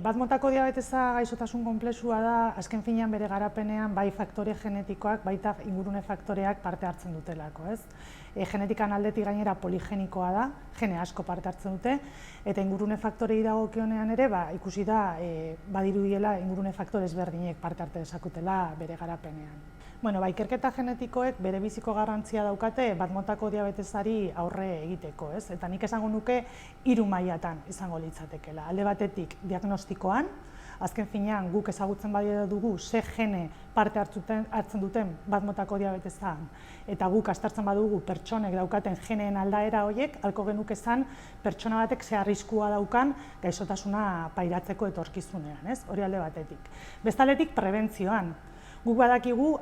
Bat motako diabetesa gaixotasun konplexua da, azken finean bere garapenean bai faktore genetikoak, baita ingurune faktoreak parte hartzen dutelako, ez? Genetikan aldetik gainera poligenikoa da, gene asko parte hartzen dute, eta ingurune faktorei dagokionean ere, ikusi da, badirudiela ingurune faktore ezberdinek parte hartu dezakutela bere garapenean. Ikerketa genetikoek bere biziko garrantzia daukate bat motako diabetesari aurre egiteko, ez? Eta nik esango nuke 3 mailatan izango litzatekeela. Alde batetik diagnostikoan, azken finean guk ezagutzen badira dugu ze gene parte hartzen duten bat motako diabetesan, eta guk aztertzen badugu pertsonek daukaten geneen aldaera horiek, halko genuke esan pertsona batek ze arriskua daukan gaixotasuna pairatzeko etorkizunean, ez? Hori alde batetik. Bestaldetik prebentzioan. Guk badakigu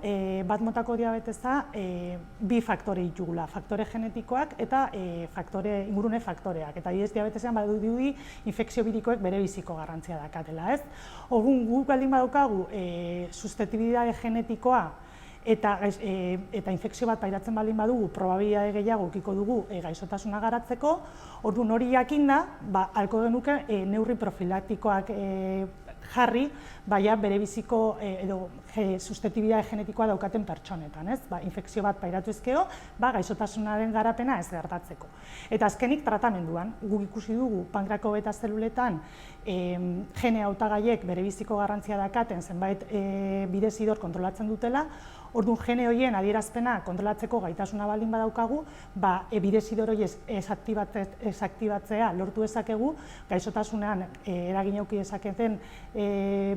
bat motako diabetesa 2 faktore ditugula, faktore genetikoak eta ingurune faktoreak. Eta diabetesean badirudi infekzio birikoek bere biziko garrantzia dakatela, ez? Orduan guk baldin badaukagu susceptibilitate genetikoa eta infekzio bat pairatzen baldin badugu, probabilitate gehiago edukiko dugu gaixotasuna garatzeko, orduan hori jakinda, ahalko genuke neurri profilaktikoak jarri, bere biziko edo susceptibilitate genetikoa daukaten pertsonetan, ez? Infekzio bat pairatu ezkero, gaixotasunaren garapena ez gertatzeko. Eta azkenik tratamenduan, guk ikusi dugu pankreako beta zeluletan gene hautagaiek bere biziko garrantzia dakaten zenbait bidezidor kontrolatzen dutela, orduan gene horien adierazpena kontrolatzeko gaitasuna baldin badaukagu, bidezidor horiek ez aktibatzea lortu dezakegu, gaixotasunean eragin eduki dezaketen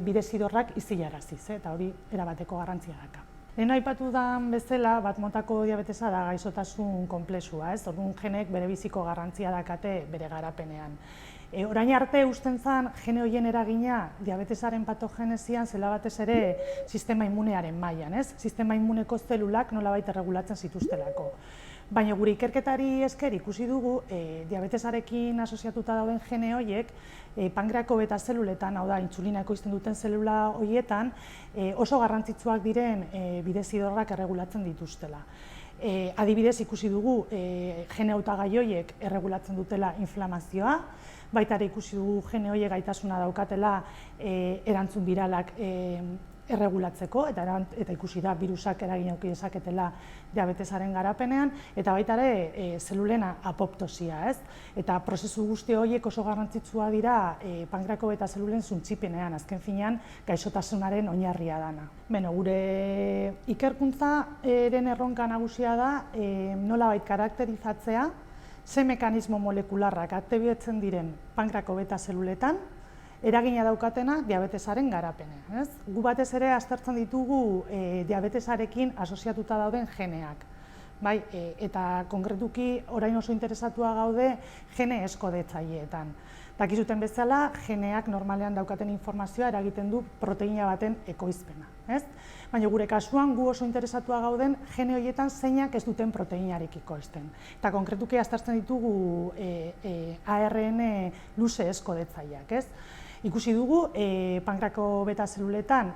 bidezidorrak izilaraziz, eta hori erabateko garrantzia daka. Lehen aipatu den bezala, bat motako diabetesa da gaixotasun konplexua, ez? Orduan genek bere biziko garrantzia dakate bere garapenean. Orain arte usten zen gene horien eragina diabetesaren patogenezian zela batez ere sistema immunearen mailan, ez? Sistema immuneko zelulak nolabait erregulatzen zituztelako. Baina gure ikerketari esker ikusi dugu diabetesarekin asoziatuta dauden gene horiek pankreako beta zeluletan, hau da, intsulina ekoizten duten zelula horietan oso garrantzitsuak diren bidezidorrak erregulatzen dituztela. Adibidez ikusi dugu gene hautagai horiek erregulatzen dutela inflamazioa, baita ere ikusi dugu gene horiek gaitasuna daukatela erantzun biralak erregulatzeko, eta ikusi da virusak eragin eduki dezaketela diabetesaren garapenean, eta baita ere zelulena apoptosia, ez? Eta prozesu guzti horiek oso garrantzitsua dira pankreako beta zelulen suntsipenean, azken finean gaixotasunaren oinarria dana. Gure ikerkuntzaren erronka nagusia da nolabait karakterizatzea ze mekanismo molekularrak aktibatzen diren pankreako beta zeluletan eragina daukatena diabetesaren garapenean. Gu batez ere aztertzen ditugu diabetesarekin asoziatuta dauden geneak. Eta konkretuki orain oso interesatua gaude gene eskodetzaileetan. Dakizuten bezala, geneak normalean daukaten informazioa eragiten du proteina baten ekoizpena. Baina gure kasuan gu oso interesatua gauden gene horietan zeinak ez duten proteinarik ekoizten. Eta konkretuki aztertzen ditugu ARN luze eskodetzaileak. Ikusi dugu, pankreako beta zeluletan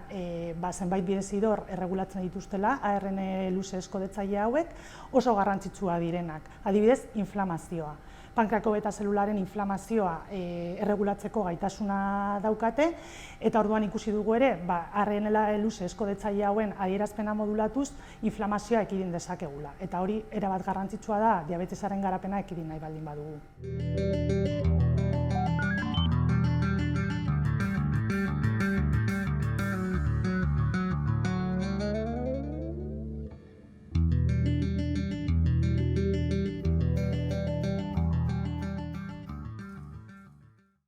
zenbait bidezidor erregulatzen dituztela, ARN luze eskodetzaile hauek oso garrantzitsua direnak. Adibidez, inflamazioa. Pankreako beta zelularen inflamazioa erregulatzeko gaitasuna daukate, eta orduan ikusi dugu ere, ARN luze eskodetzaile hauen adierazpena modulatuz, inflamazioa ekidin dezakegula. Eta hori erabat garrantzitsua da, diabetesaren garapena ekidin nahi baldin badugu.